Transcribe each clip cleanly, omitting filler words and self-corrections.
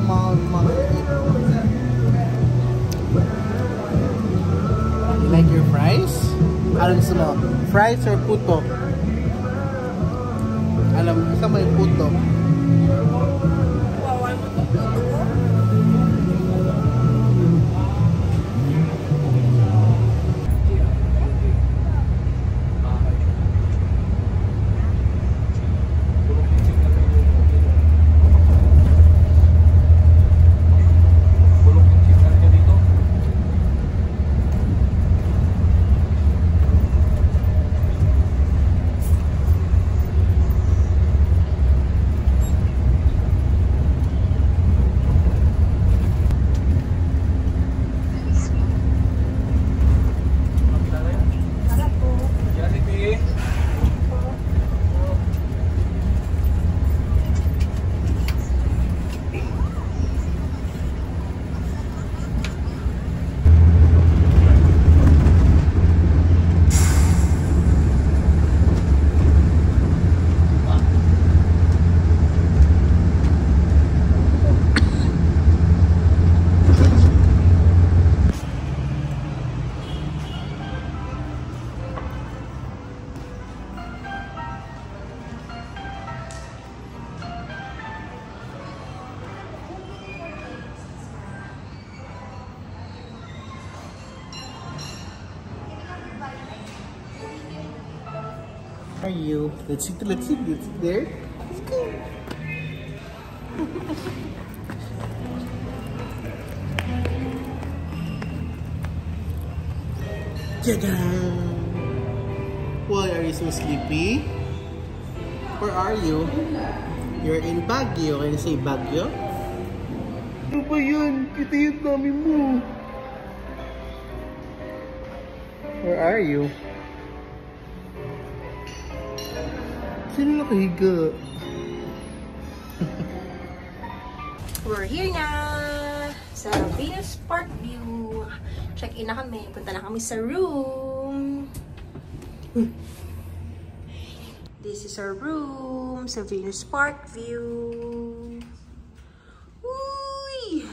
mga You like your fries? Ano gusto mo? Fries or puto? Alam mo, isa mo yung puto. Are you? Let's sit there. Let's go. Tadam! Why are you so sleepy? Where are you? You're in Baguio. Can you say Baguio? Ano ba yun? Kita yung dami mo. Where are you? Sino nakahiga? We're here na sa Venus Park View. Check-in na kami. Punta na kami sa room. This is our room sa Venus Park View. Uy!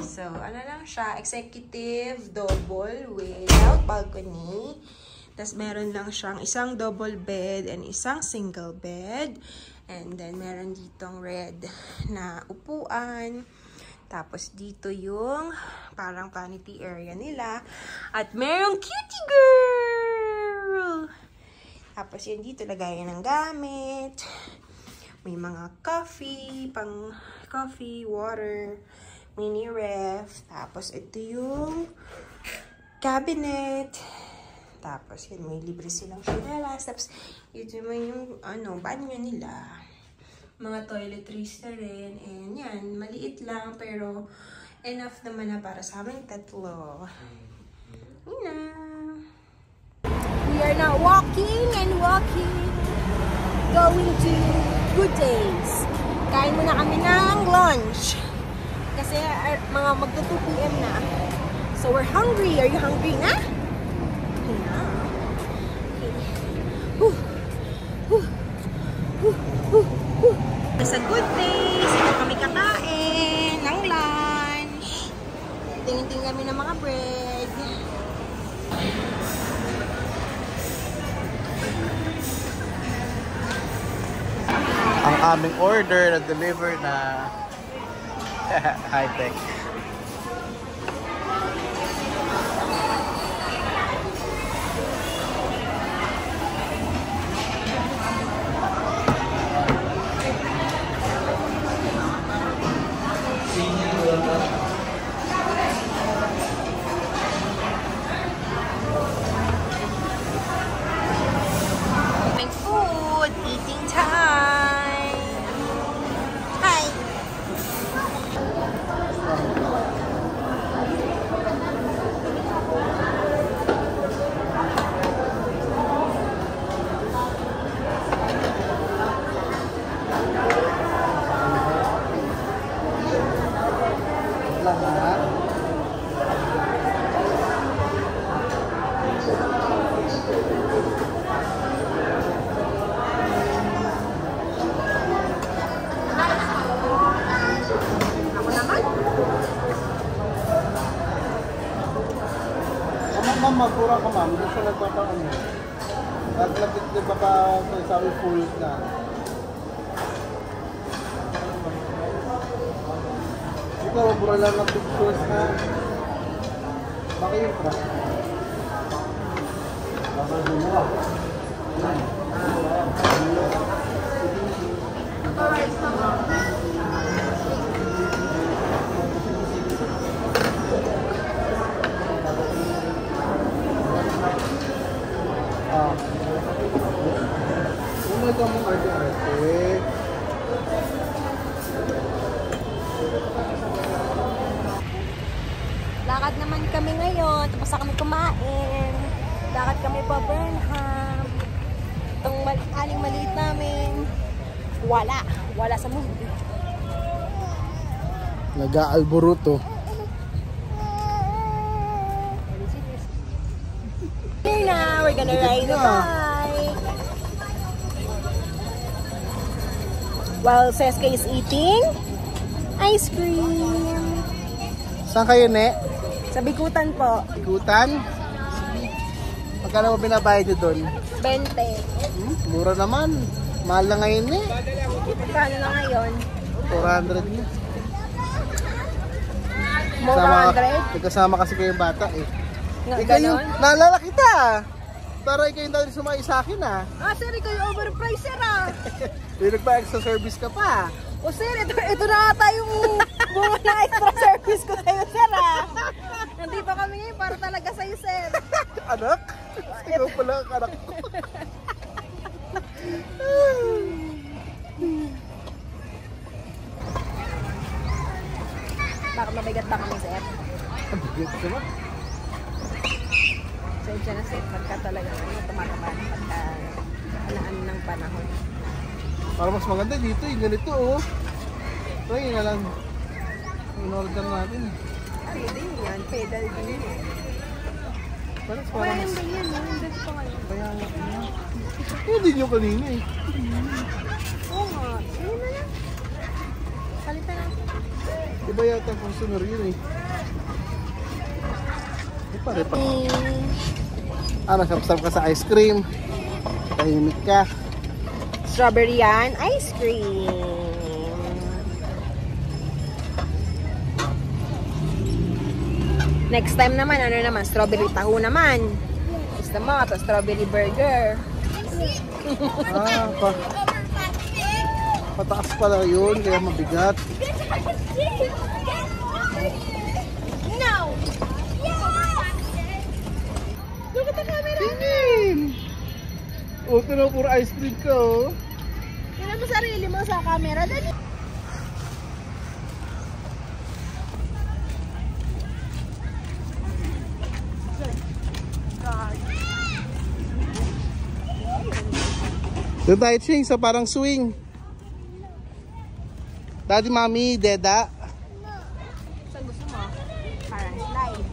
So, ano lang siya? Executive double without balcony. Tapos, meron lang siyang isang double bed and isang single bed. And then, meron ditong red na upuan. Tapos, dito yung parang vanity area nila. At merong cutie girl! Tapos, yun dito, lagayan ng gamit. May mga coffee, pang coffee, water, mini ref. Tapos, ito yung cabinet. Tapos, yan, may libre silang chinelas. Tapos, ito naman yung, banyo nila. Mga toiletries na rin. And yan, maliit lang, pero enough naman na para sa aming tatlo. Yun na. We are now walking and walking. Going to Good Days. Kain muna kami ng lunch. Kasi mga magto 2 PM na. So, we're hungry. Are you hungry na? Sa Good Days, ito kami kakain ng lunch. Tingin-tingin kami ng mga bread. Ang aming order na deliver na high-tech. ma'am, magpura ka ma'am. Hindi siya nagpapaano. At sabi full na. Ito, mura lang ng pictures na. Bakit yung truck? Bakit yung mura? Ito mong arte-arte. Lakad naman kami ngayon. Tapos na kami kumain. Lakad kami pa Burnham. Itong aling maliit namin. Wala. Wala sa movie. Nag-aalboruto. Here na. We're gonna ride the bike. While Seska is eating ice cream. Saan kayo, Ne? Sa Bikutan po. Bikutan? Magkano mo binabayad nyo doon? 20. Mura naman. Mahal na ngayon, Ne. Magkano na ngayon? 400 na. More 100? Nagkasama kasi kayong bata eh. Ikaw yung, naalala kita. Para ikaw yung dahil sumay sa akin ah. sir, ikaw yung overpriced, sir ah. Yung nagpa-extra service ka pa. O sir, ito na ata yung bunga na extra service ko sa'yo, sir ah. Nandito kami ngayon para talaga sa'yo, sir. Anak? Ikaw pala ang anak ko. Bakit mabigat ba kami, sir? Mabigat ka ba? Sensya na, sir. Pagka talaga tumataba pagka alaan ng panahon. Para mas maganda dito, yung ganito oh. So yun na lang. In-order natin. Pwede yan. Pedal din yan. Parang Kaya yung din yan. Nandito pa ngayon. Kaya nga. Hindi nyo kanina eh. Oo nga. Ayun na lang. Palitan natin. Iba yata ang consumer yun eh. Pare-pa. Nasap-sap ka sa ice cream. Tahimik ka. Strawberry yan. Ice cream. Next time naman, ano naman? Strawberry taho naman. Gusto mo, ito strawberry burger. Pataas pala yun, kaya mabigat. No! Look at the camera! Tingin! O, ito na puro ice cream ka oh. Tingnan mo sarili mo sa camera. Dali! Doon tayo, Ching, sa parang swing. Daddy, Mami, Deda. Saan gusto mo? Parang slide.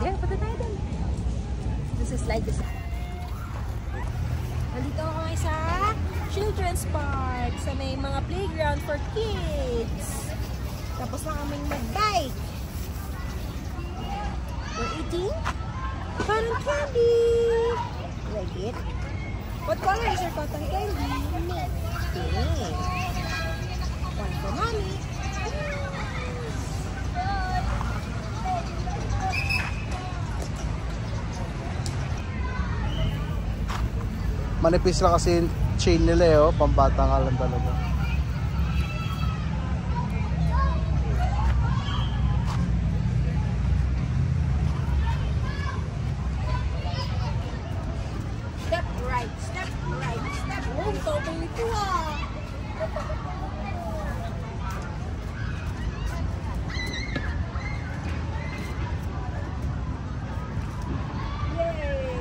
Yeah, pati tayo doon. This is slide. Nandito ako ngayon sa Children's Park. Sa may mga playground for kids. Tapos na kaming mag-bike. We're eating cotton candy. Like it? What color is your cotton candy? Pink. One for mommy. Manipis lang kasi yung chain nila eh, oh. Pambata nga lang talaga. Step right, step right, step. Oh, totoo nito ah. Yay!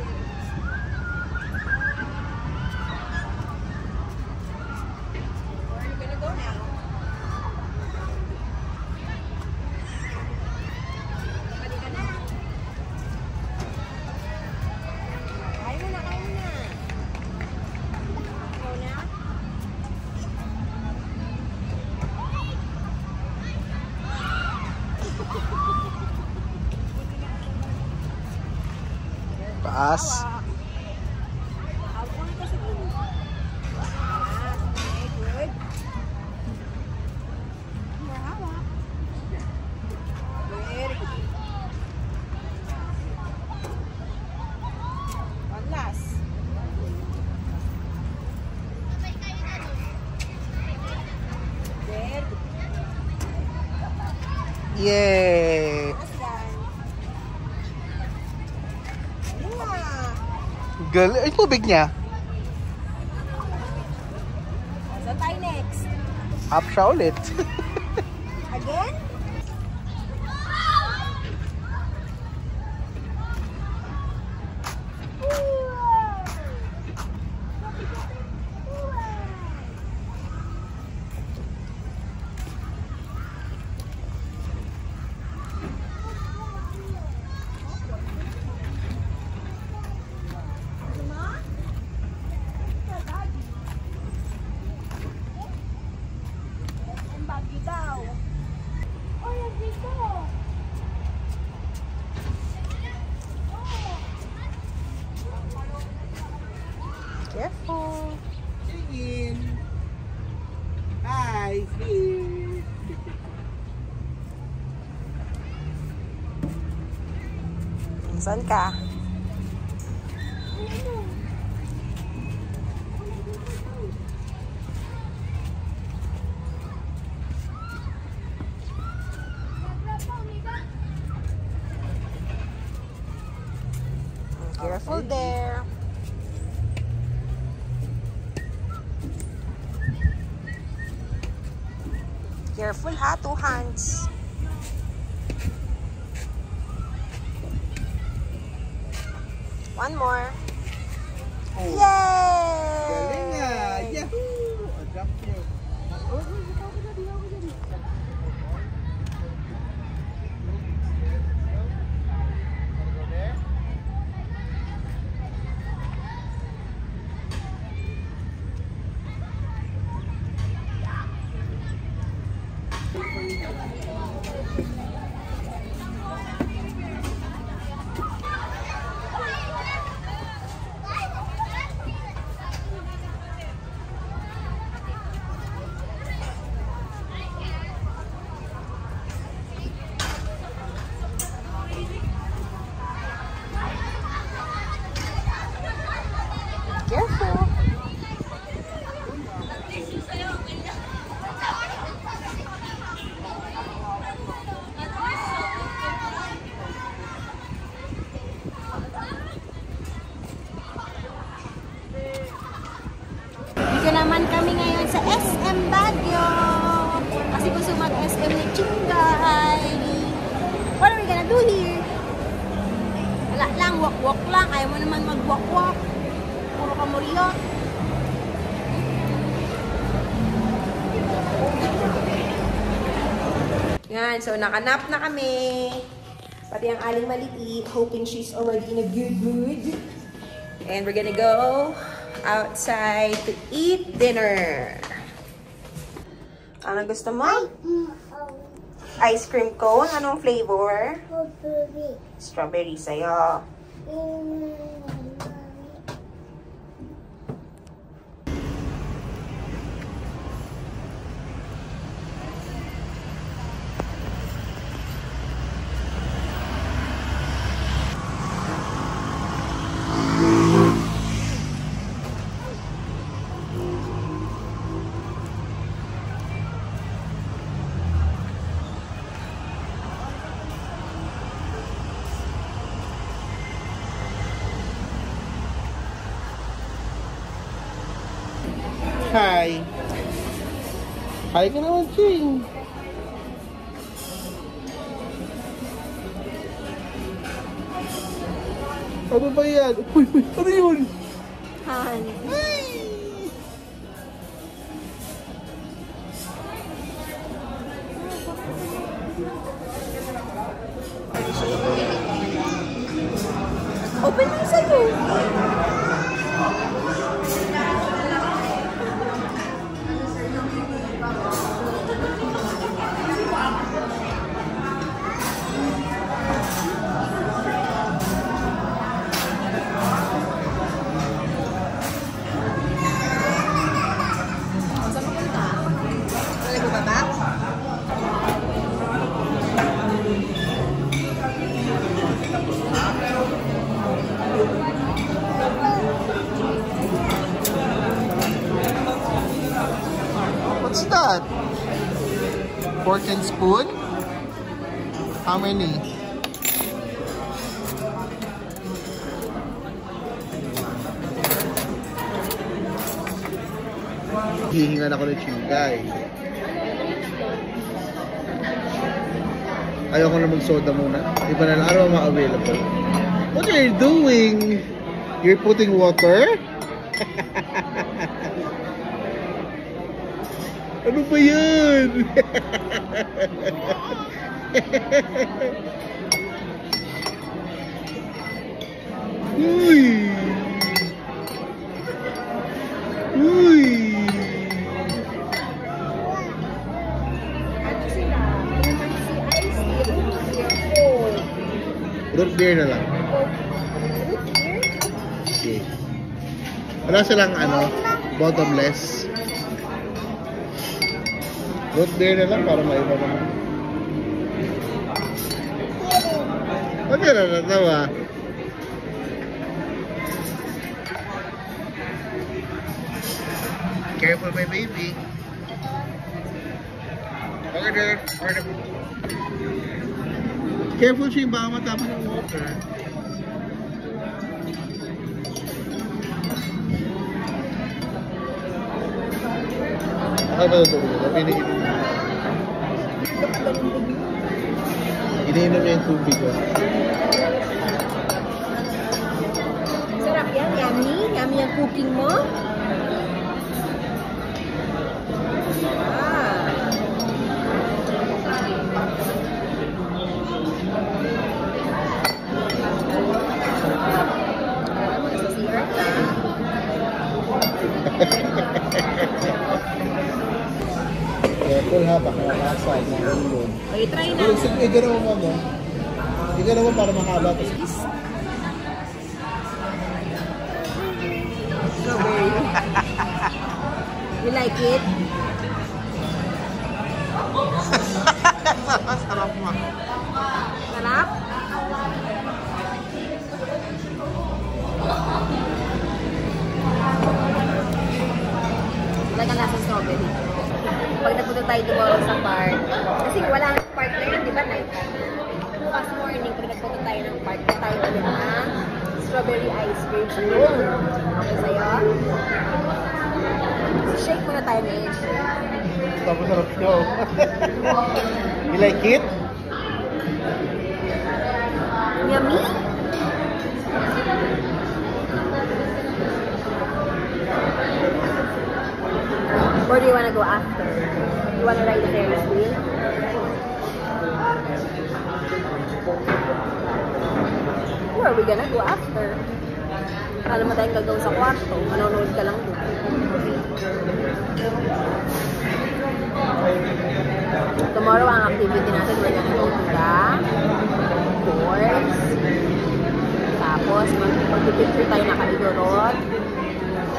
taas. Yay! Galing. Ay, tubig niya. Saan tayo next? Up siya ulit. Again? Careful. Tingin. Hi. See. Saan ka? Careful there. Careful ha, 2 hands. One more. Oh. Yay! Galing ah. Yahoo! Adapt nyo. Careful. Dito naman kami ngayon sa SM Baguio. Kasi gusto mag-SM ni Chingay. What are we gonna do here? Wala lang, walk-walk lang. Ayaw mo naman mag-walk-walk. Puro ka muriyo. Yan, so nakanap na kami. Pati ang aling maliit, hoping she's already in a good mood. And we're gonna go outside to eat dinner. Ano gusto mo? Ice cream cone? Anong flavor? Strawberry sa'yo. Hi. Hi ka naman, Ching. Ano ba yan? Uy, ano yun? Han. Open mo sa'yo. What's that? Fork and spoon? How many? Hihingan ako ng chingay. Ayoko na mag-soda muna. Iba na lang. Ano mga available? What are you doing? You're putting water? Ano ba yan? Uy! Uy! Root beer na lang. Okay. Wala silang bottomless. Root beer na lang para maiba naman. Huwag ka na natawa. Careful, my baby. Order. Careful siya, baka matapos ng water. Ano ba ito? Iniinom niya yung tubig ko. Sarap yan, yummy. Yummy ang cooking mo. Careful ha, baka nakasal ng ulo. Okay, try na. Iganaw mo. Iganaw mo para makaba. Strawberry. You like it? Sarap mo. Sarap? Talagang nasa strawberry. Pag napunta tayo tomorrow sa park, kasi wala nang park na yun, di ba? Night time. Last morning, pag nagpunta tayo ng park, tayo ulit ng strawberry ice cream. Okay sa'yo? Shake muna tayo ngayon. Tapos sarap siya. You like it? Yummy? Or do you wanna go after? You wanna ride the Ferris wheel? Or are we gonna go after? Alam mo tayong gagawin sa kwarto. Manonood ka lang doon. Tomorrow ang activity natin, we're gonna go to the course. Tapos, mag-picture tayo naka-igorot.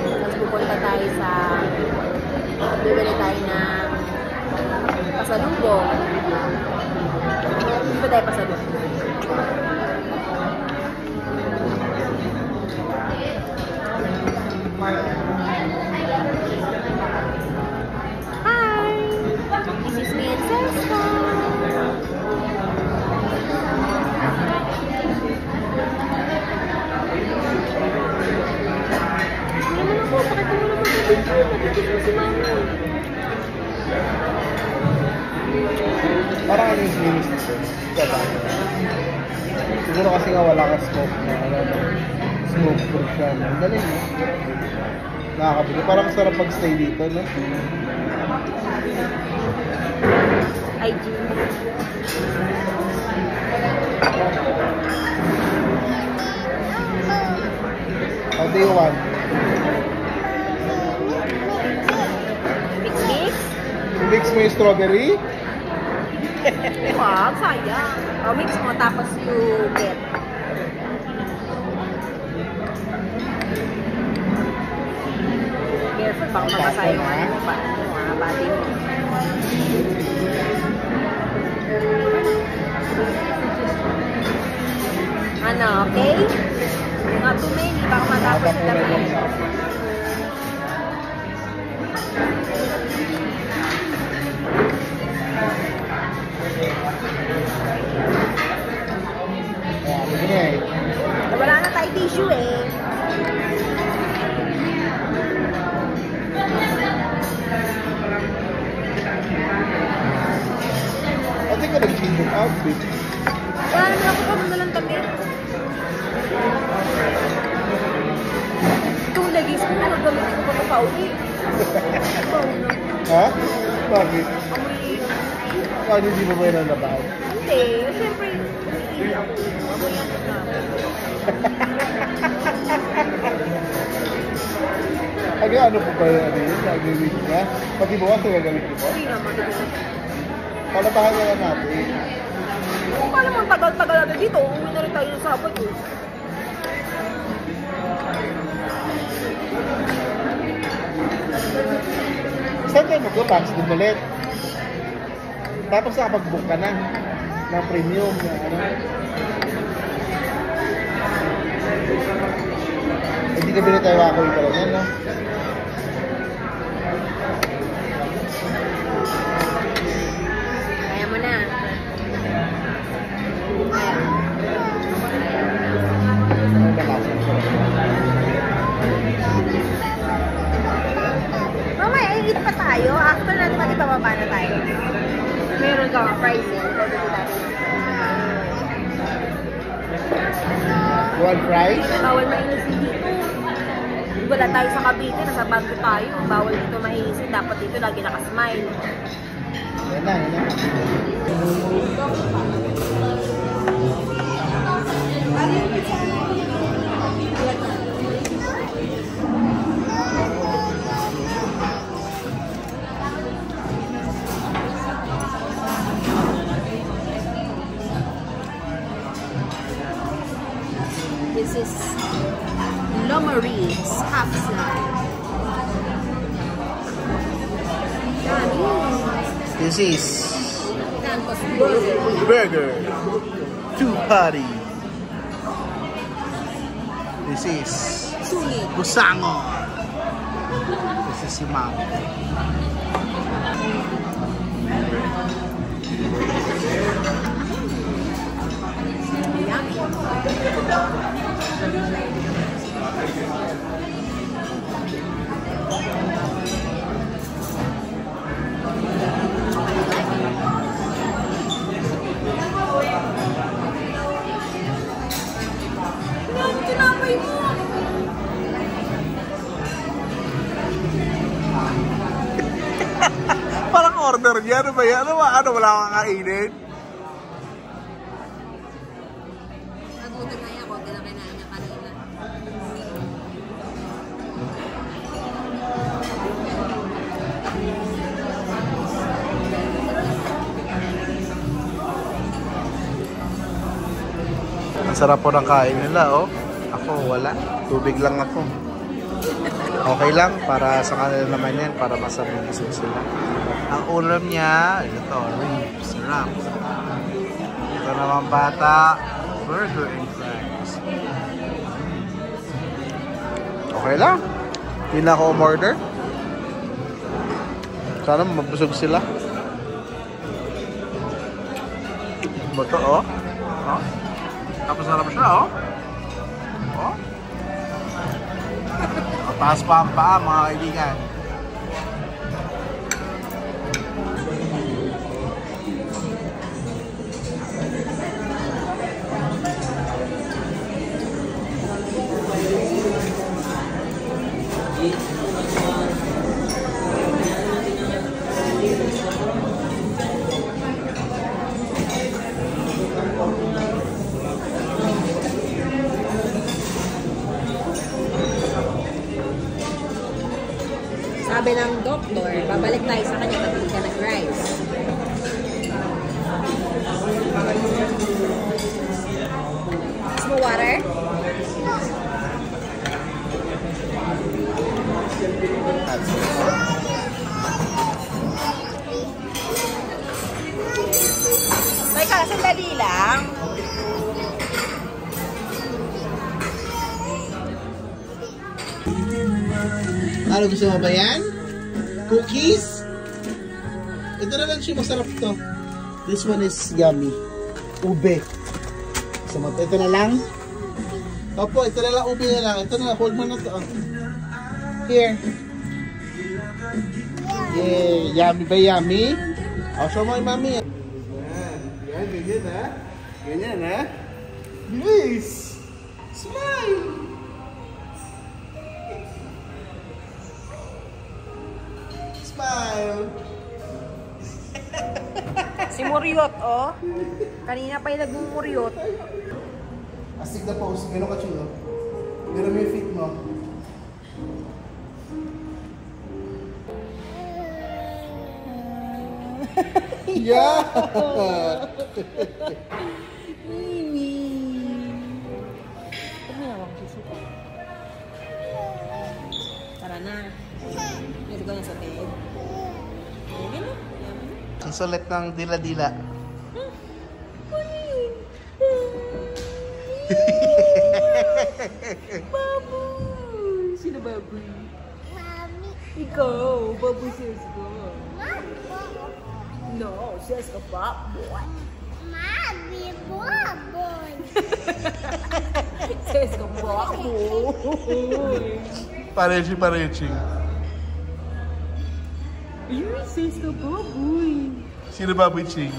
Tapos pupunta tayo sa bibili tayo ng pasalubong. Hindi ba tayo pasalubong? Hi! This is me and Cesca. Parang ano yung linis nito? Siguro kasi nga wala kang smoke na smoke proof siya. Ang galing eh. Nakakabili. Parang sarap pag-stay dito, no? IG. How do you want? Mix? Mix mo yung strawberry? Wow, sayang. O, mix mo tapos you get. Careful, baka mabasay mo. Pati mo. Ano, okay? Not too many, baka matapos sa dami. tissue eh. I think I nag-change yung outfit. Kaya naman ako pa nalang damit. Itong legis ko, nagamit ko pa pa-uwi. Ha? Bakit? Amoy. Paano hindi mo ba yun nalabahan? Hindi. Siyempre, umiihi ako. Amoy yan na. Ano po ba yun? Nag-release niya? Pati bukas na gagamit niyo po? Hindi naman. Palabahan na lang natin. Kung paano mong tagal-tagal natin dito, uwi na rin tayo ng Sabado. Saan tayo mag-box? Doon ulit. Tapos nakapag-book ka na ng premium na ano. Hindi ka binitayo ako yung pala yan, no? Kaya mo na. Ano ba kasi? Mamaya, eat pa tayo. After natin mag-ibababa na tayo. Meron ka pricing. One price? Bawal mainisin dito. Wala tayo sa Cavite, nasa Baguio tayo. Bawal dito mainisin. Dapat dito lagi nakasmile. Yan na, yan na. This is Lomaries half slide. This is burger. Two patty. This is busangon. This is si Ma'am. Tinapay mo! Parang order niya. Ano ba yan? Ano wala kang kainin? Nagutom na yan. Huwag na kinain niya kanina. Ang sarap po ng kain nila, oh. Ako, wala. Tubig lang ako. Okay lang, para sa kanila naman yan, para masarap sila. Ang ulam niya, ito, ribs, sarap. Ito naman bata, burger and fries. Okay lang. Hindi na ako umorder. Sana mabusog sila. Ito, oh. Oh. Tapos sarap siya, oh. Oh. Taas pa ang paa, mga kaibigan. Sabi ng doktor, babalik tayo sa kanya pag hindi ka nag-rice. Gusto mo water? Teka, sandali lang. Ano gusto mo ba yan? Cookies? Ito naman siya, masarap to. This one is yummy. Ube. Gusto mo ito na lang? Opo, ito na lang, ubi na lang. Ito na, hold mo na to. Here. Yeah, yummy ba yummy? O, show mo yung mami. Yan, ganyan ha. Ganyan ha. Bilis! Smile! Smile! Si Muriot, oh. Kanina pa yung nagmumuriot. Astig na pose. Gano'n ka chulo. Gano'n mo yung feet mo. Yeah! Mimi. Ano na bang susuka? Tara na. Dito ko na sa bed. Ayan na. Ang sulit ng dila-dila. Baboy! Sino baboy? Mami. Ikaw, baboy says ko. No, says ka baboy. Mami, baboy. Says ka baboy. Parechi. Ayun, says ka baboy. Sino baboy, Ching?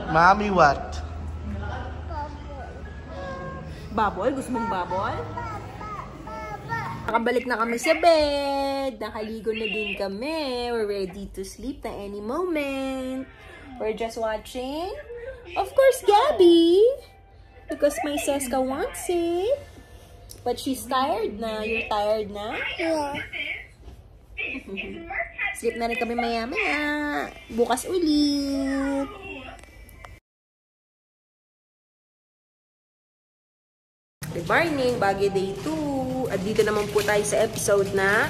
Mami what? Baboy? Gusto mong baboy? Nakabalik na kami sa bed. Nakaligo na din kami. We're ready to sleep na any moment. We're just watching, of course, Gabby. Because my Seska wants it. But she's tired na. You're tired na? Yeah. Sleep na rin kami maya-maya. Bukas ulit. Good morning, Baguio Day 2. At dito naman po tayo sa episode na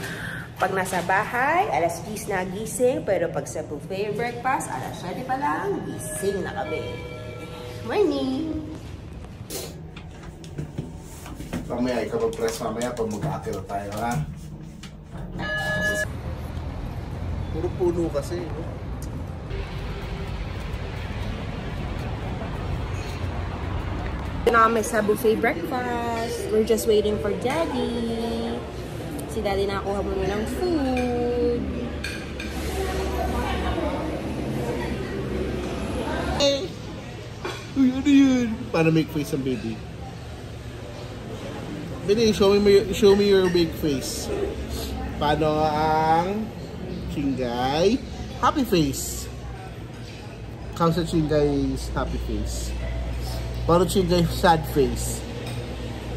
pag nasa bahay, alas 10 na gising, pero pag sa buffet breakfast, alas 7 pa lang, gising na kami. Morning! Mamaya, ikaw mag-press mamaya pag mag-aakira tayo, ha? Puro puno kasi, no? Na kami sa buffet breakfast. We're just waiting for Daddy. Si Daddy nakakuha muna ng food. Uy, ano yun? Para make face ang baby. Bini, show me your big face. Paano ang Chingay? Happy face. How's the Chingay's happy face? Paano Chingay sad face?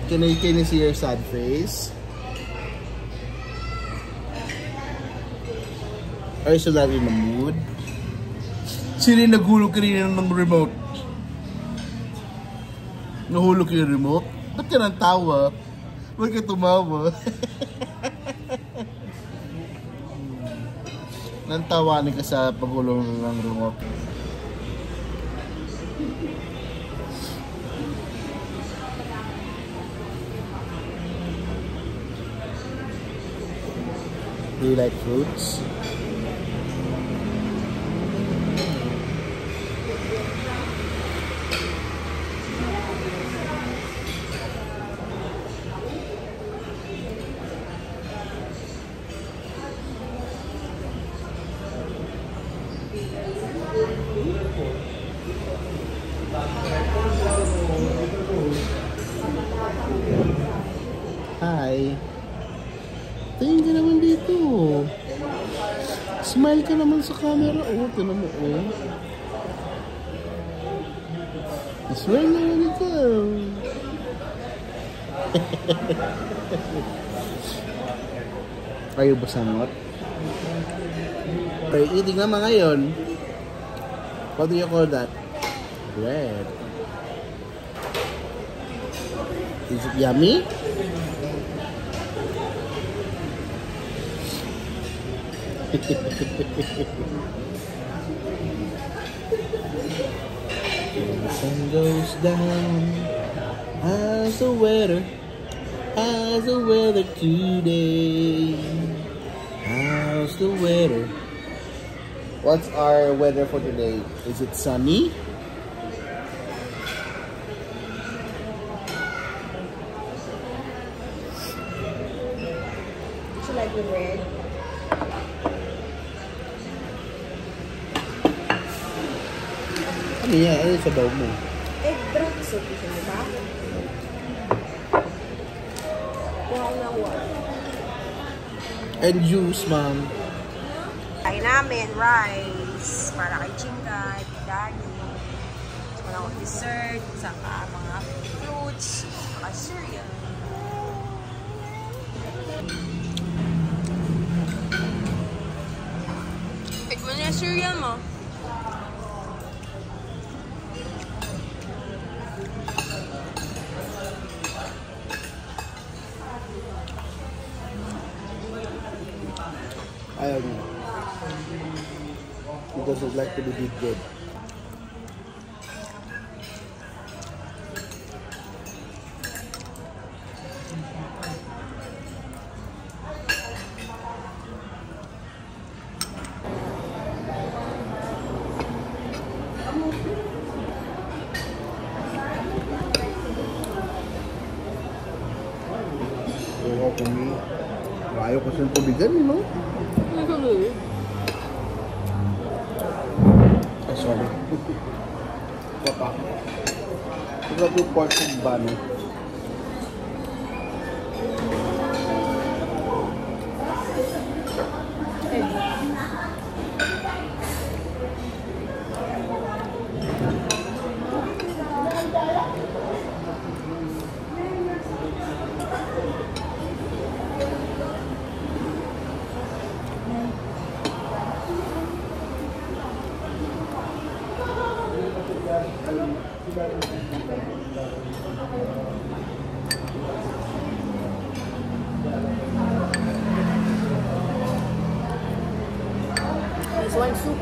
Can I see your sad face? Are you still not in the mood? Sino yung naghulog kanina ng remote? Nahulog yung remote? Ba't ka nang tawa? Ba't ka tumawa? Nantawanin ka sa paghulog ng remote. Do you like fruits? Hi. Tingin ka naman dito. Smile ka naman sa camera. Oh, tinan mo. Oh. Smile naman ikaw. Ayaw ba sangot? Okay, eating naman ngayon. What do you call that? Bread. Is it yummy? When the sun goes down, how's the weather today? How's the weather? What's our weather for today? Is it sunny? Ano yan? Ano yung sabaw mo? Egg broth soup, di ba? Kuha ko ng water. And juice, ma'am. Kain namin, rice. Para kay Chingay, Daddy. Wala akong dessert, saka mga fruits, saka cereal. Tikman niya yung cereal mo. Ayaw niya. He doesn't like to be good. Ayaw ko siyang tubigan, no? Ah, sorry. Papa. Ito yung pork ng bano. This one soup.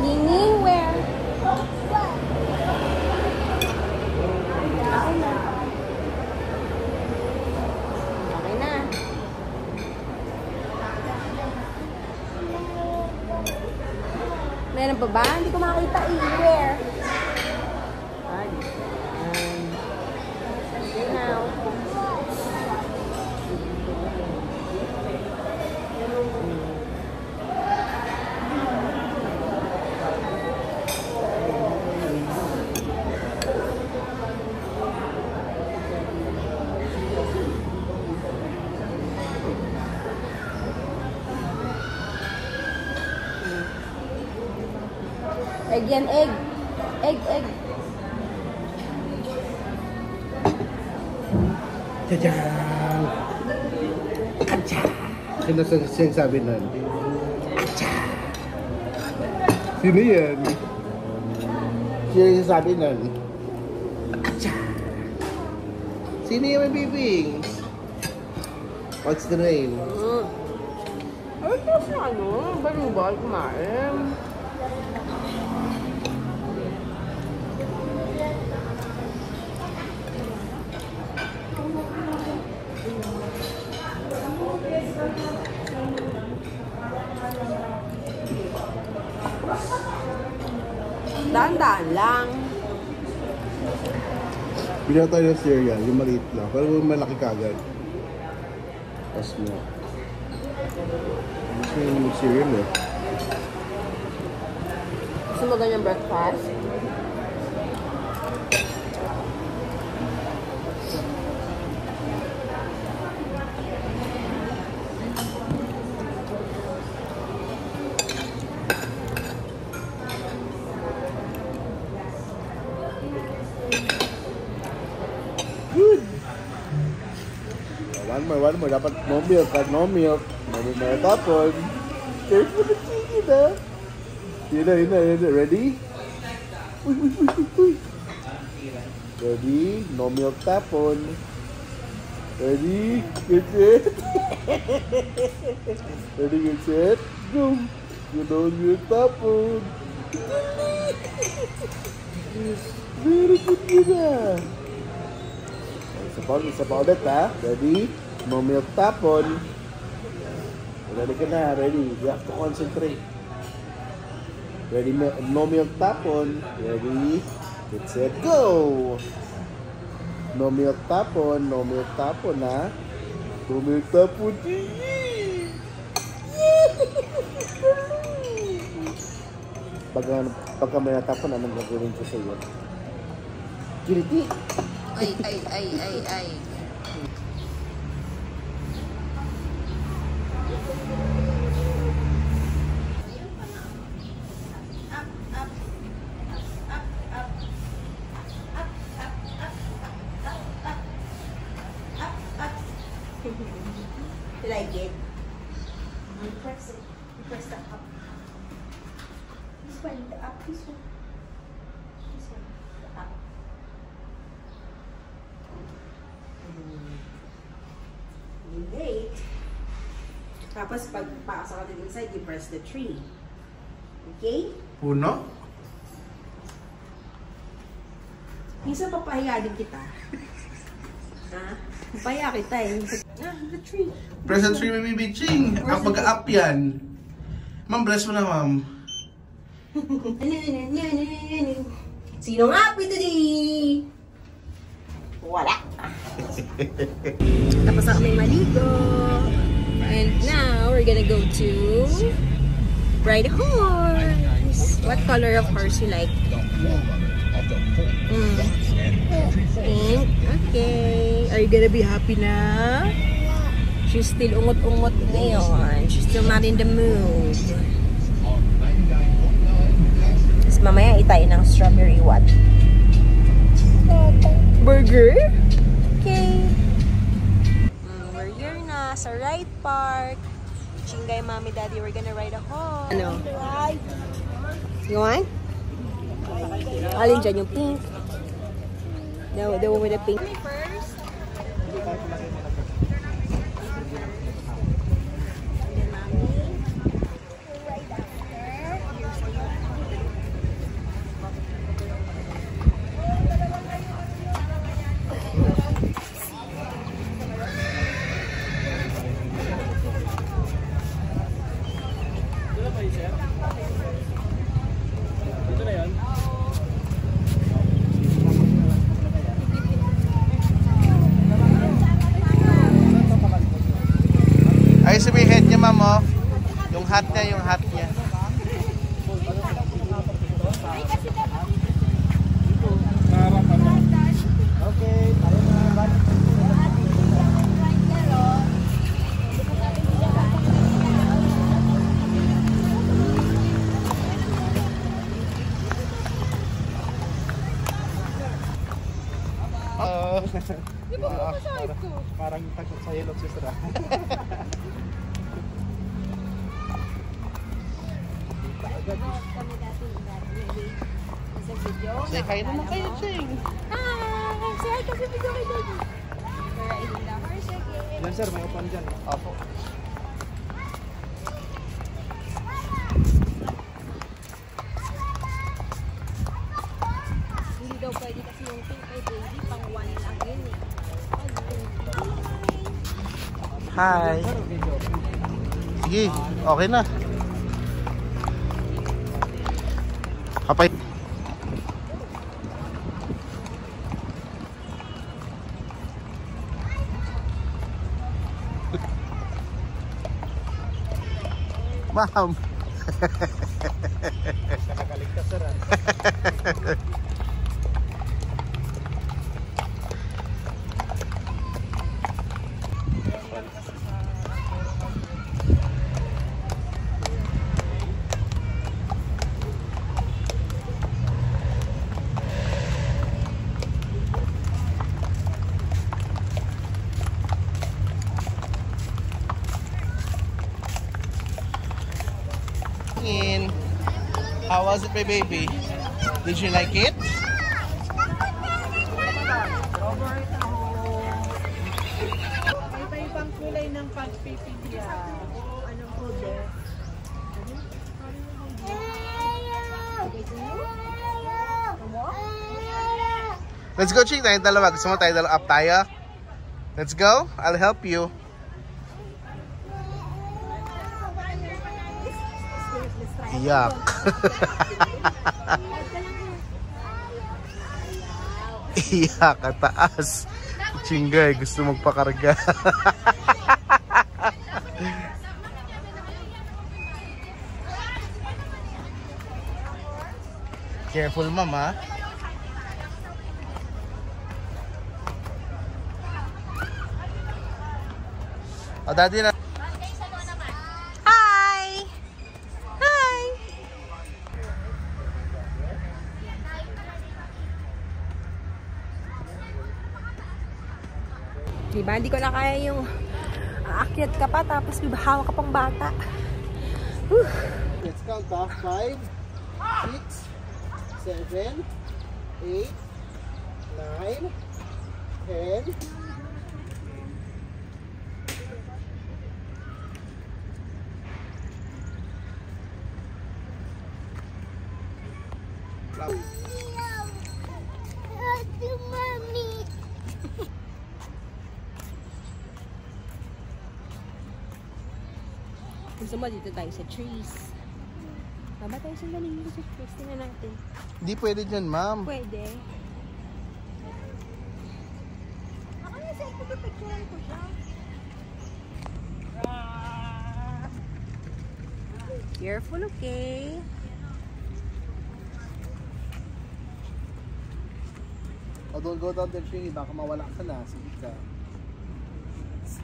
Ningning, where? Okay na. Meron pa ba? Hindi ko makita eh. Where? Okay now. Egg yan, egg. Egg, egg. Tadang! Atcha! Sino sinasabi nun? Atcha! Sino yan? Sino yung sabi nun? Atcha! Sino yung may bibings? What's the name? Ano kasi ano? Balubal, kumain. Dahan-dahan lang. Bigyan tayo ng cereal, yung maliit lang. Pero yung malaki kagad. Tapos mo. Gusto yung cereal eh. Gusto mo ganyang breakfast? One more. Dapat no milk. No milk. May tapon. Careful the chicken, ha? Yun na. Ready? Uy. Ready? No milk tapon. Ready? Get set. Ready, get set. Go. You no milk tapon. Very good na. Isa pa ulit, ha? Ready? No milk tapon. Ready ka na, ready. You have to concentrate. Ready, no milk tapon. Ready, get set, go! No milk tapon, ha? No milk tapon. Pagka may natapon, anong gagawin ko sa iyo? Kiliti! Ay. You like it? You press it. You press the up. This one, the up. This one. This one, the up. Wait. Tapos pag pasok ka din inside, you press the 3. Okay? Puno? Minsan papahiya din kita. Ha? Papahiya kita eh. The 3. Press the 3, baby Ching. Ang pag-up yan. Ma'am, bless mo na, ma'am. Sino nga happy today? Wala. Tapos na kaming maligo. And now, we're gonna go to ride a horse. What color of horse you like? Pink? Okay. Are you gonna be happy na? She's still ungot-ungot ngayon. She's still not in the mood. Tapos mamaya itayin ng strawberry what? Burger? Okay. We're here na sa ride park. Chingay, mommy, daddy, we're gonna ride a horse. Ano? You want? Alin dyan yung pink? The one with the pink. First. Ay, sabi head niya, ma'am, oh. Yung hat niya, Okay, tayo na. Di ba po masahid ko? Parang takot sa yellow sister. Kami dati sa video. Say hi naman kayo, Ching. Hi! Say hi kasi video kay Daddy. We're riding the horse again. Yan sir, may upan dyan. Opo. Hindi daw pwede kasi yung pink kay baby, pang 1 lang yun eh. Hi! Sige, okay na. Kapay. Ma'am. Nakakaligtas sir. How was it, my baby? Did you like it? Iba-ibang kulay ng pagpipilya. Anong kulay? Let's go, Ching. Tayong dalawa. Gusto mo tayo dalawa up tayo? Let's go. I'll help you. Iyak. Iyak, kataas. Chingay, gusto magpakarga. Careful, mama. O, daddy na. Hi! Hi! Diba? Hindi ko na kaya yung aakyat ka pa tapos hawak ka pang bata. Whew. Let's count off. 5, 6, 7, 8, 9, 10. Gusto mo dito tayo sa trees. Baba tayo sa lalim sa trees. Tingnan natin. Hindi pwede dyan, ma'am. Pwede. Ako na sa ipipicturean ko siya. Careful, okay? Oh, don't go down there, Shingy. Baka mawala ka na. Sige ka.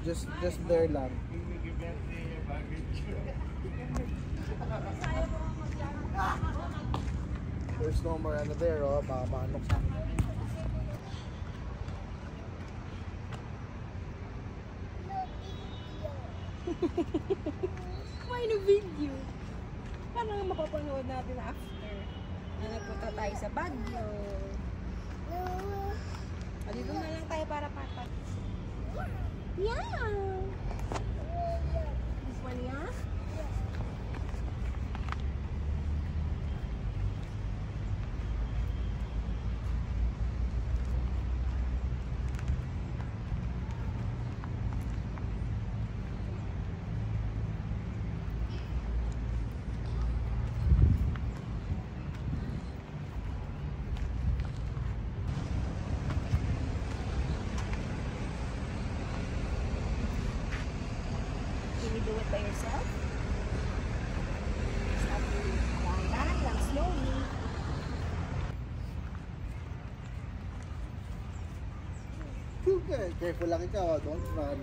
Just there lang. There's no more ano there, oh. Baka maanok sa akin. Why no video? Parang mapapanood natin after. Na nagpunta tayo sa Baguio. O, dito na lang tayo para papat. Yeah! This one, yeah? Can you do it by yourself? Stop doing it. Dahan lang, slowly. Okay, careful lang ikaw, oh. Don't run.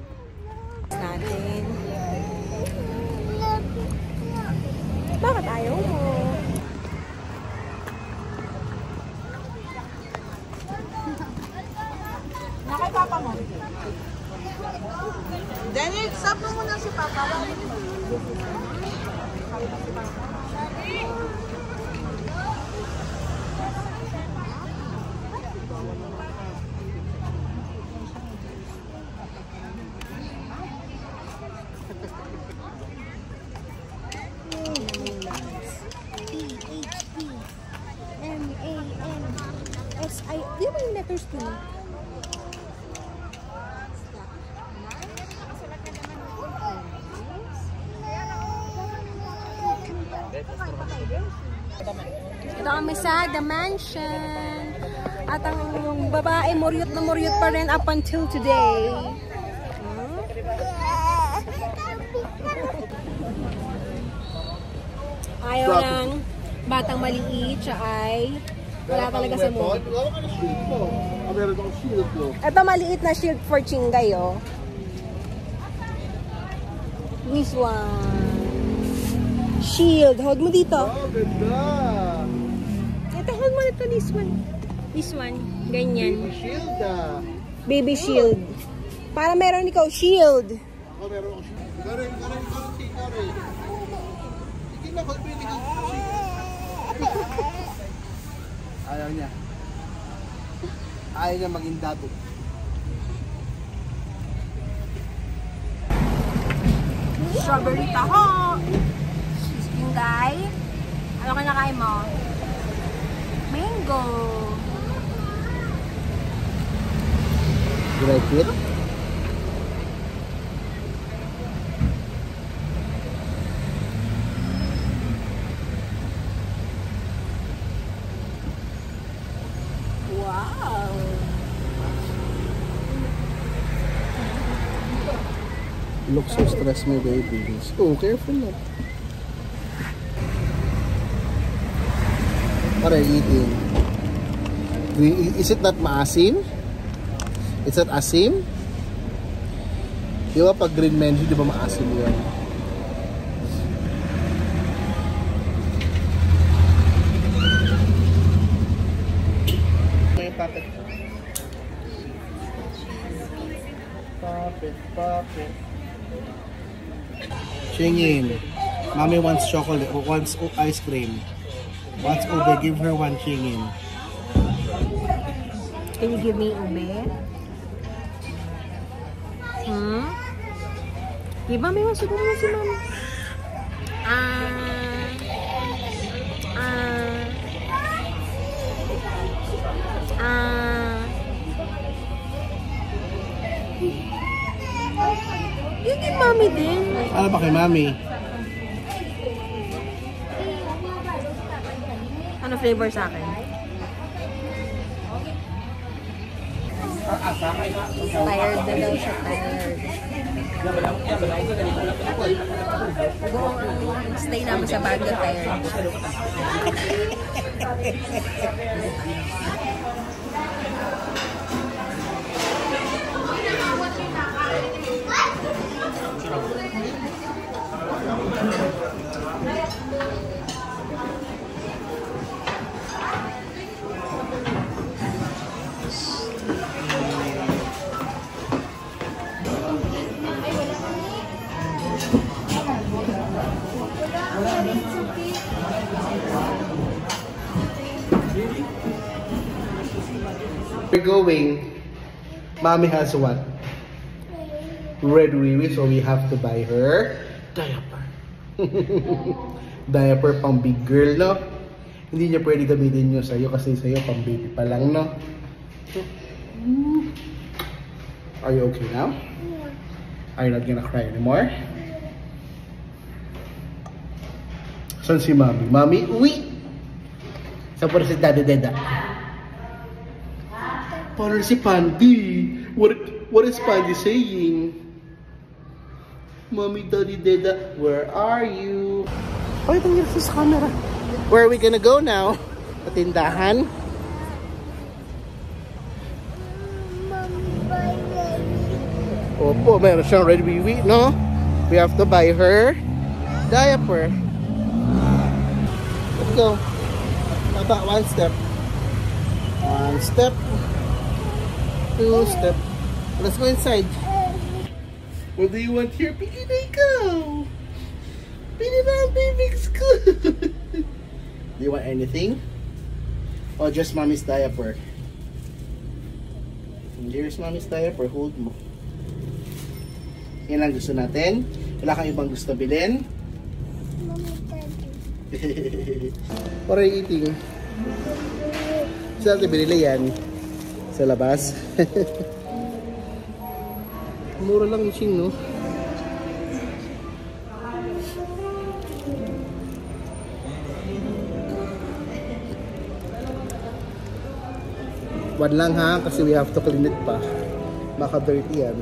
Natin. Bakit ayaw mo? Nakay papa mo. Daniel, stop mo muna si papa. T-H-E-M-A-N-S-I. Di ba yung letters ko? Ito kami sa The Mansion. At ang babae, muryot na muryot pa rin up until today. Ayaw ng batang maliit, siya ay wala talaga sa mood. Wala ka na shield mo. Meron akong shield mo. Ito maliit na shield for Chingay, oh. This one. Shield. Hold mo dito. Oh, ganda. Ito, hold mo dito. This one. This one. Ganyan. Shield, ah. Baby shield. Para meron ikaw shield. Ako meron akong shield. Karen. Sige na, pwede kang shield. Ayaw niya. Ayaw niya maging dato. Strawberry taho. Chingay. Ano kinakain mo? Mango. You like it? look so stressed, my baby. Oh, careful na. What are you eating? Is it not maasim? Is it asim? Di ba pag green menu, di ba maasim yun? Puppet. Shingin. Mommy wants chocolate, wants ice cream. Wants ube, give her one shingin. Can you give me ube? Di ba may masugod mo si mama? Yun yung mami din. Ano ba kay mami? Ano flavor sa akin? Tired na daw siya, tired. Stay naman sa Baguio, tired. We're going. Mommy has what? Red Wiwi, so we have to buy her diaper. Diaper pang big girl, no? Hindi niya pwede gamitin nyo sa'yo kasi sa'yo pang baby pa lang, no? Are you okay now? Are you not gonna cry anymore? Saan si Mami? Mami, uwi! Saan po si Dada Deda? Parang si Pandi. What is Pandi saying? Mommy, Daddy, Deda, where are you? Ay, tanggil sa camera. Where are we gonna go now? Patindahan? Opo, meron siyang Red Wiwi, no? We have to buy her diaper. Let's go. About one step. One step. Two step. Let's go inside. What do you want here? Piggy go. Piggy baby's good. Do you want anything? Or just Mommy's diaper? Here's Mommy's diaper. Hold mo. Yan ang gusto natin. Wala kang ibang gusto bilhin? What are you eating? Saan natin binili yan? Sa labas? Mura lang yung Ching, no? One lang ha, kasi we have to clean it pa. Baka dirty yan.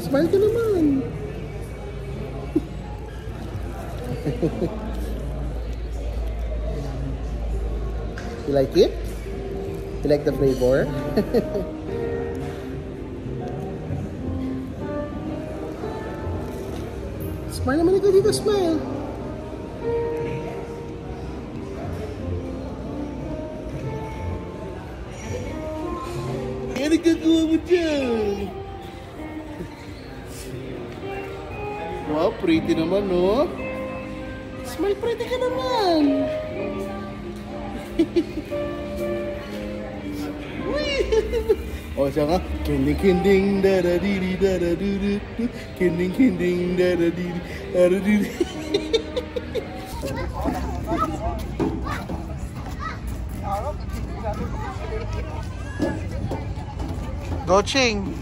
Smile ka naman. You like it? You like the flavor? Smile naman ikaw dito, smile. Yan ang gagawa mo dyan. Wow, pretty naman, no? Smile, pretty ka naman. O siya nga, kinding da-da-di-di da-da-du-du-du, kinding da-da-di-di da-da-du-du. Go Ching!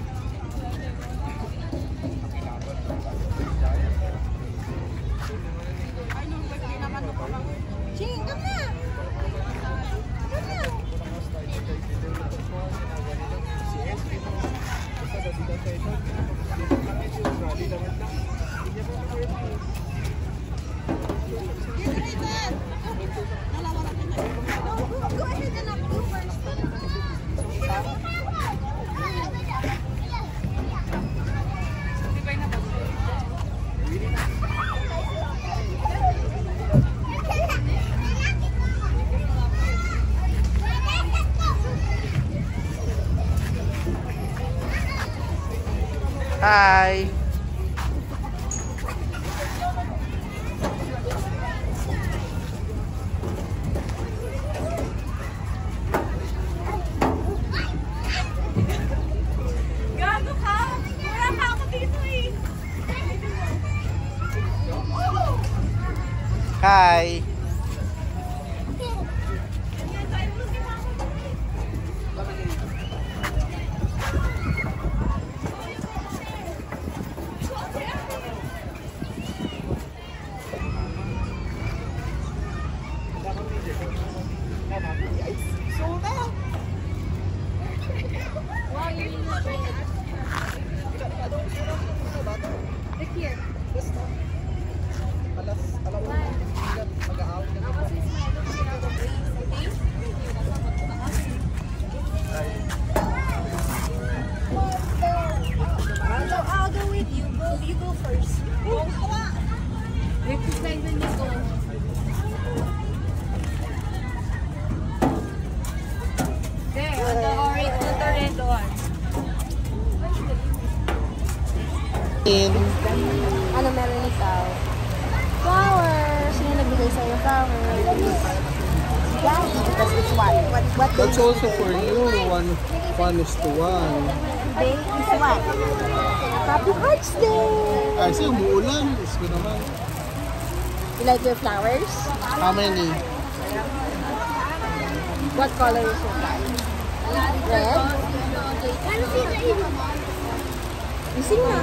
Ching, come na! Come na! Hi! Gago ka! Wala ka ako dito eh! Hi! I'll go with you. You go first. Next time when you go. There, on the orange, on the red one. Ano meron ikaw? Flowers! Sino nagbigay sa'yo flowers? Daddy, because it's what That's also for you. One is to one. day is what? Happy Hearts Day! Kasi umuulan. Is ko naman. You like your flowers? How many? What color is your flower? Red? You sing na.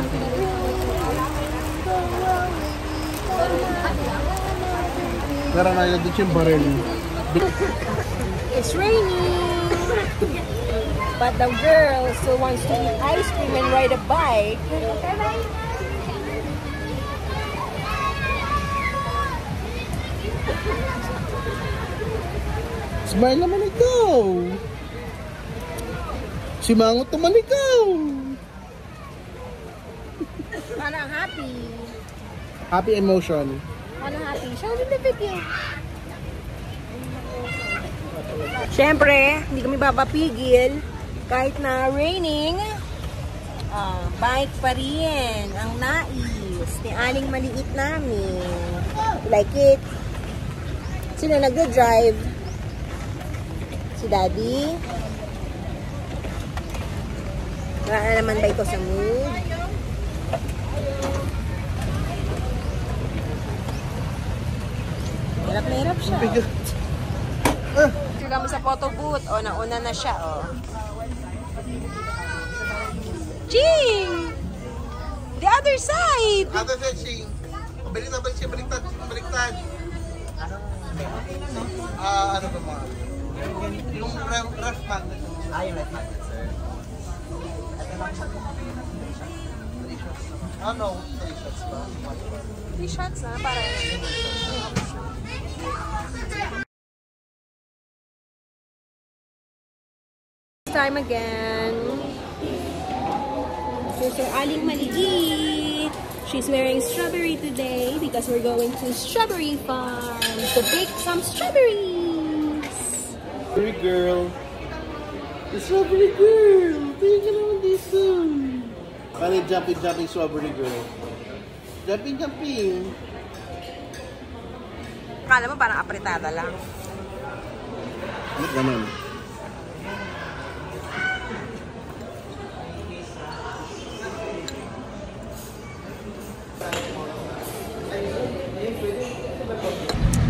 Tara na yun dito yung baril. It's raining! But the girl still wants to eat ice cream and ride a bike. Smile naman ikaw. Si Mangot naman ikaw. Parang happy. Happy emotion. Parang happy. Show me the video. Siyempre, hindi kami papapigil. Kahit na raining, bike pa rin ang nais ni aling maliit namin. Like it. Sino nagdo-drive? Si Daddy. Wala na naman ba ito sa mood? Hirap na hirap siya. Sila kami sa photo booth. O, nauna na siya, o. Ching! The other side! Ate Fetching. Baliktad, baliktad, baliktad. Ano ba mga? Yung ref magnet. Yung ref magnet, sir. Ano? 3 shots ba? 3 shots na, para time again. Here's our aling maliit. She's wearing strawberry today because we're going to strawberry farm to pick some strawberries. Strawberry girl. The strawberry girl. Tingnan ka naman dito. Paano yung jumping strawberry girl? Jumping. Akala mo parang apretada lang. Ano naman?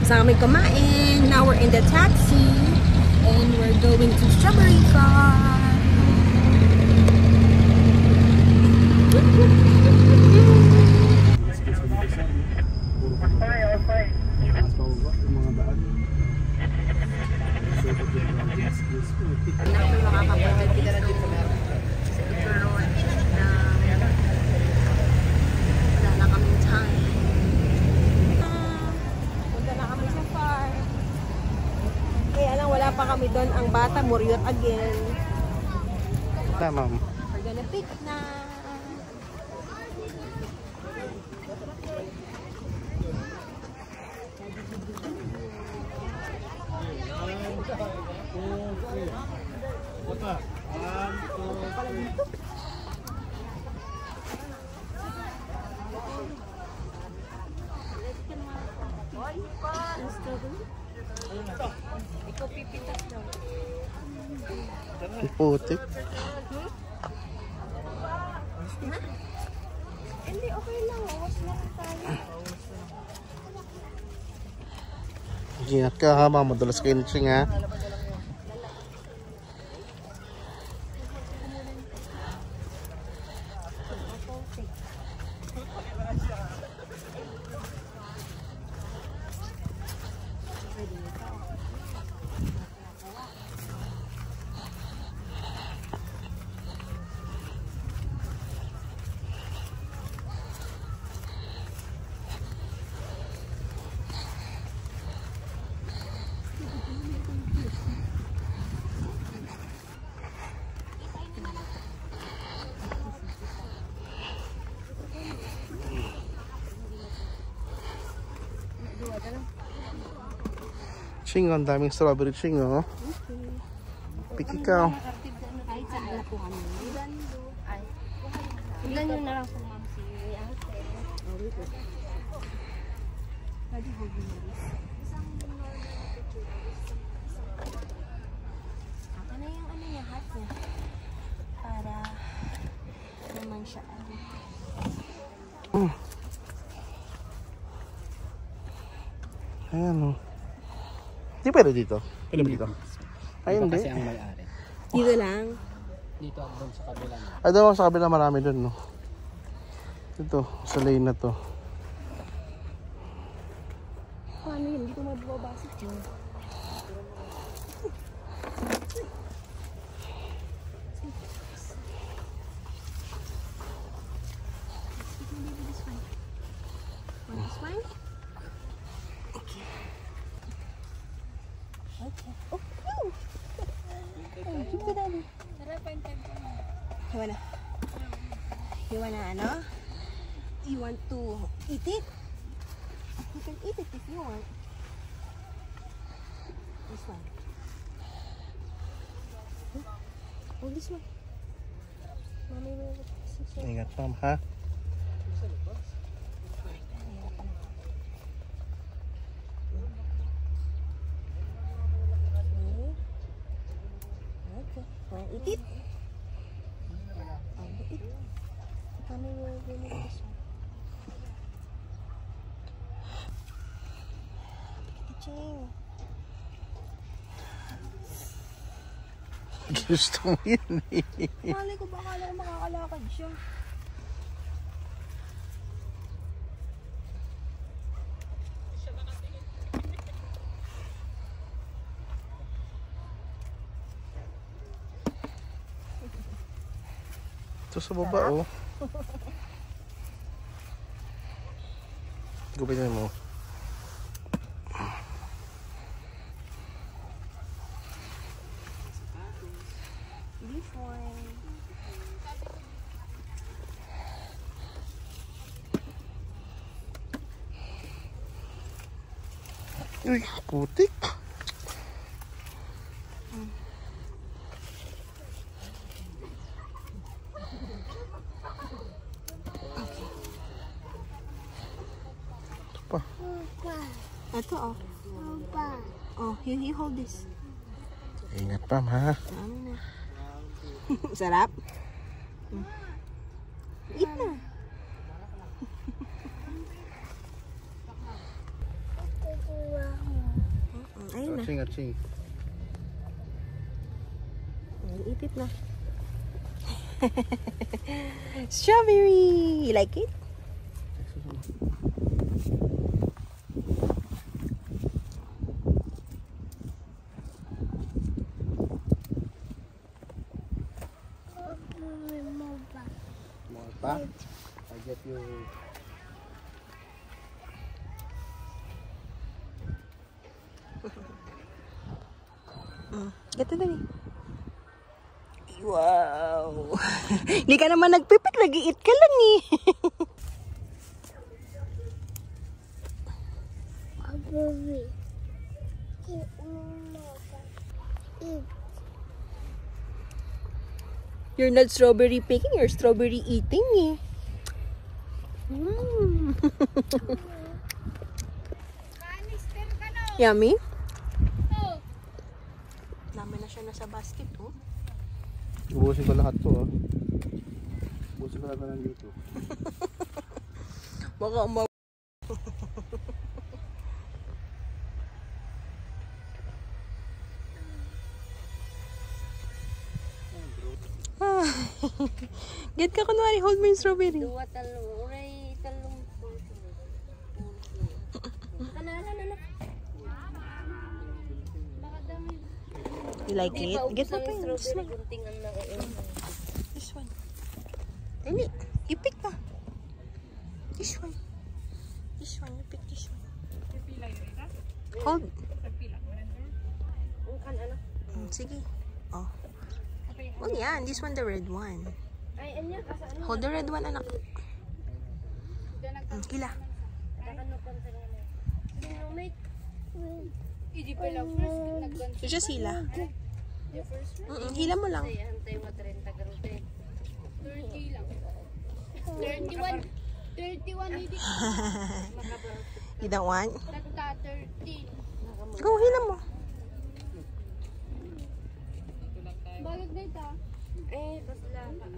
Saan kami kumain. Now we're in the taxi and we're going to strawberry farm. Pa kami doon, ang bata muriot again. Tama. We're gonna pick na. Putik. Hindi, okay lang. Wawas lang tayo. Ingat ka ha, mamadulas kayo ni Ching ha. Ching, ang daming strawberry, Ching, oh. Piki ka. Ay, sagla po kami. Ilan yun na lang po, ma'am, si ate. Pwede ho bilis. Ako na yung ano niya, hat niya. Para naman siya. Ayan, oh. Di pwede dito? Pwede ba dito? Ay, hindi. Kasi ang may-ari. Dito lang. Dito at doon sa kabila. Ay, doon sa kabila marami doon, no? Ito, sa lane na to. Paano yun? Hindi ko mababasok yun. This one? Okay. Oh, no! Keep it on. You wanna ano? You want to eat it? You can eat it if you want. This one. Oh, this one. Mommy will sit. Ingat, ma'am, ha? Eat it. Eat it. Mommy will give me this one. Ching. Gusto mo yun, eh. Malay ko baka lang makakalakad siya. Ito sa baba, oh. Gupitin mo. This one. Uy, putik. Pa. Ito, oh. Oh, you hold this. Ingat, ma'am, ha? Ano na? Sarap? Eat na. Ayun na. Ching, ching. Eat it na. Strawberry! You like it? More pa? I get you. Gato na ni. Wow! Hindi ka naman nagpipik, nag-i-eat ka lang eh. You're not strawberry picking, you're strawberry eating eh. Yummy? Namin na siya nasa basket, oh. Ubusin ko lahat to ah. Ubusin ko lahat na dito. Baka get ka kunwari, hold mo yung strawberry. Dua, talo, uray, talong po. You like it? Get mo pa yun. This one. Dali. You pick pa. This one. This one. You pick this one. Hold. Sige. Oh. Oh yan. This one the red one. Hold the red one, anak. Kila. So just hila. Hila mo lang. 31 hindi. You don't want? 13. Go, hila mo. Balag na ito. Basla ka.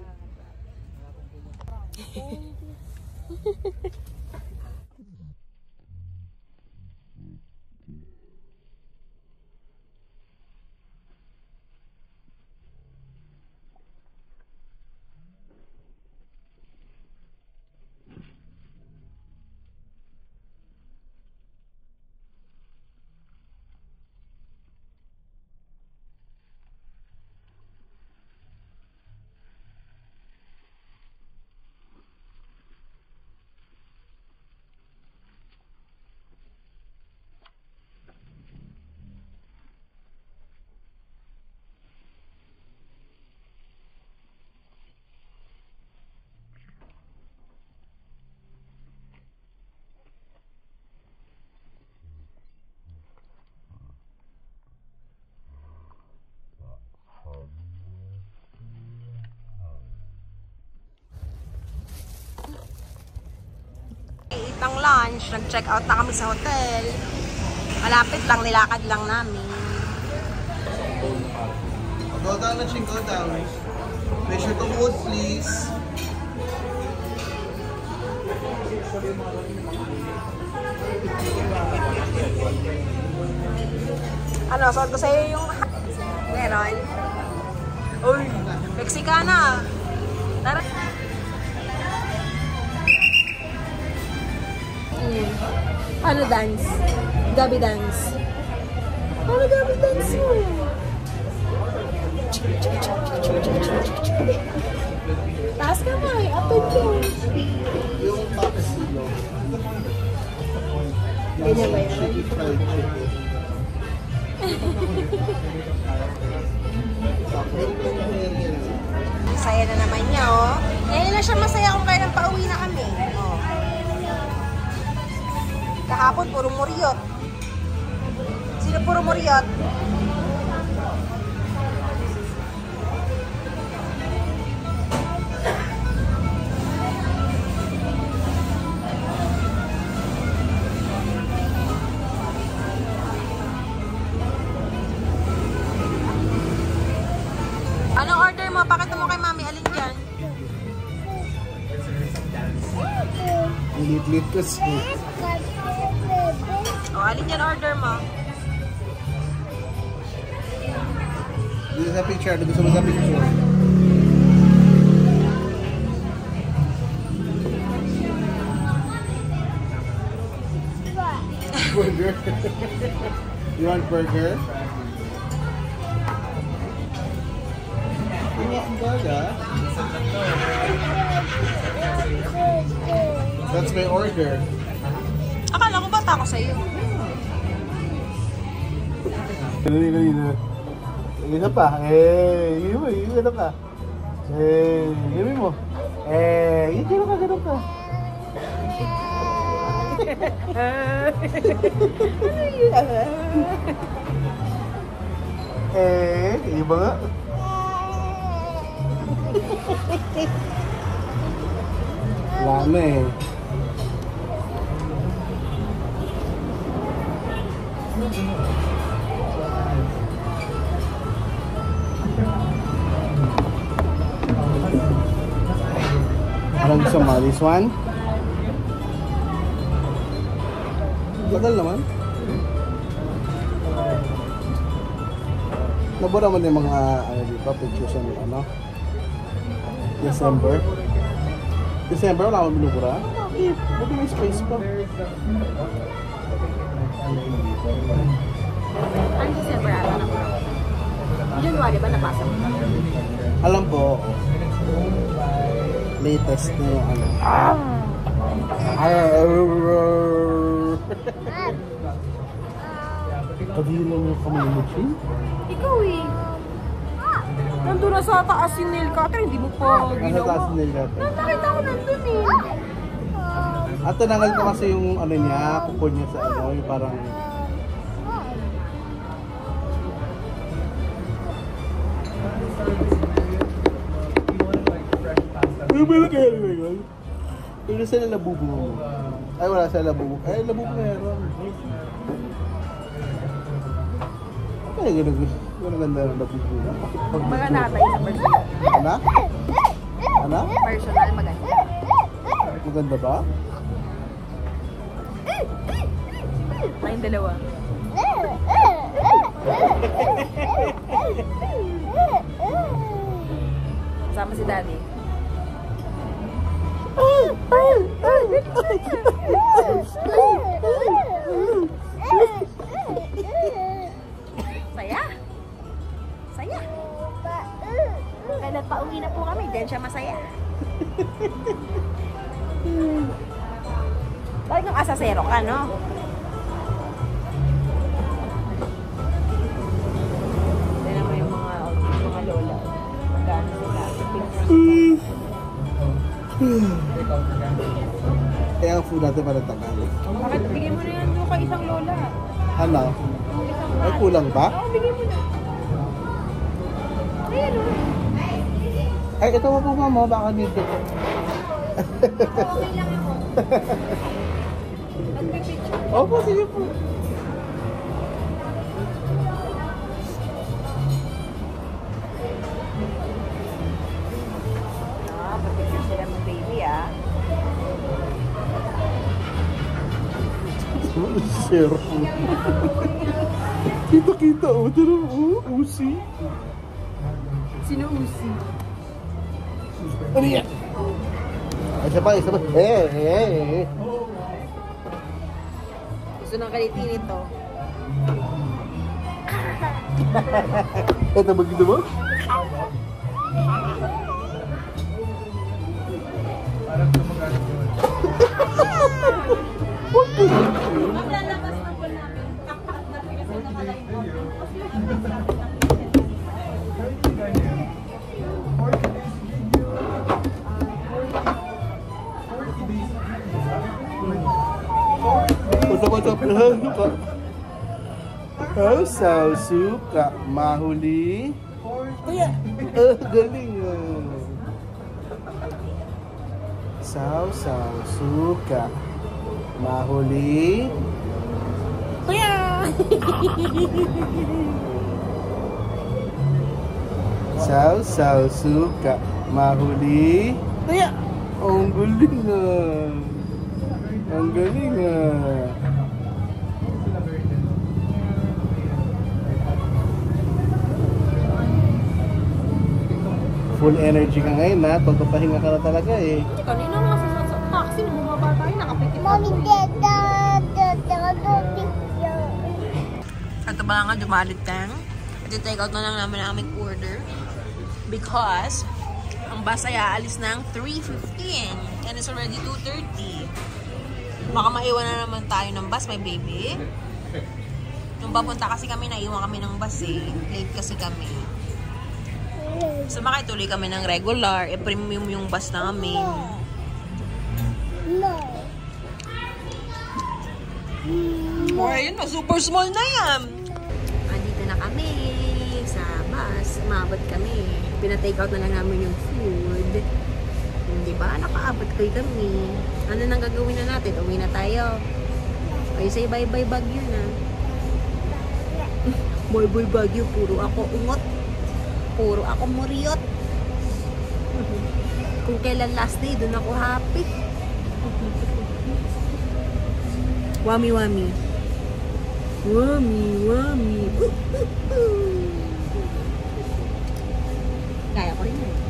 Ng lunch, nag-check out na kami sa hotel. Malapit lang, nilakad lang namin. Go down na, Ching, go down. Make sure to hold, please. Ano, suot ko sa'yo yung meron. Uy, Mexicana. Tara. Ano dance? Gabi dance. Ano gabi dance mo? Taas ka ba eh. Up and down. Yung papasilo. Ganyan ba yun? Saya na naman niya, oh. Ngayon na siya masaya kung kailan pauwi na kami. Oh. Kahapon, puro muryot. Sino puro muryot? Anong order mo? Pakita mo kay Mami. Alin dyan? Lit-lit ko siya. O, alin dyan order mo? Dito sa picture. Gusto mo sa picture. Burger? You want burger? You want burger? That's my order. Akala ko bata ako sa'yo. Kanina. Isa pa. Yung ano ka. Gawin mo. Hindi mo ka ganun ka. Iba nga. Wala eh. Anong gusto mo? This one? Tagal naman. Nabura mo din mga ano dito, pictures ng ano? December. December, wala akong binubura. Eh, buti may space pa. Ang December ata na po. January ba napasa mo? Alam po, latest na yung ano. Pagilo mo yung kamay mo, Chin? Ikaw eh. Nandun na sa taas yung nail cutter, hindi mo pa Nasa taas ginawa. nila. Nakita ko nandun eh. At tinangal ko kasi yung ano niya, kuko niya sa ano, yung parang... Ano ba na kaya nila yun? Yung sila labubo. Ay, wala sila labubo. Ay, labubo meron. Ay, ganun ganda ng labubo na. Mga natay sa personal. Ano? Ano? Personal maganda. Maganda ba? Tayong dalawa. Sama si daddy. Saya? Saya? Kailan pa uwi na po kami, diyan siya masaya. Bakit nung asasero ka, no? Tignan mo yung mga lola. Magkano sila. Kaya ang food natin para tagal. Bakit bigay mo na yan doon kay isang lola? Ano? Yung isang Ay, kulang ba? Oo, bigay mo na. Ayan o. Ay, ito mo po mama, baka dito. Okay lang ako. Nagpipicture. Opo, sige po. Papicture sila ng baby ah. Share. Kita-kita, oh. Tara, oh. Usi. Sino Usi? Ano yan? Isa pa, isa pa. Eh. Gusto nang kalitin ito. Ito, maganda mo? Maglalabas na po namin. Kakak na po kasi nakalain ko. Usap-usap na suka. Suka. Mahuli. Kaya, galing. Suka. Mahuli. Kaya. Suka. Mahuli. Kaya. Ang galing Ang galing Full energy ka ngayon na, papahinga ka na talaga eh. Kanina nga sa taxi, bumaba tayo, nakapikit. Ito ba nga, dumalit tang. Iti-take out na lang namin ang aming order. Because, ang bus ay aalis ng 3:15. And it's already 2:30. Baka maiwan na naman tayo ng bus, my baby. Nung papunta kasi kami, naiwan kami ng bus eh. Late kasi kami. So, makituloy kami ng regular. Premium yung bus namin. Oh, ayun na. Super small na yan. Andito na kami sa bus. Umabot kami. Pina-take out na lang namin yung food. Di ba? Nakaabot kayo kami. Ano nang gagawin na natin? Uwi na tayo. Ay, say bye-bye Baguio na. Bye-bye Baguio. Puro ako ungot. Puro ako muriot. Kung kailan last day, doon ako happy. Wami, wami. Wami, wami. Kaya ko rin yun.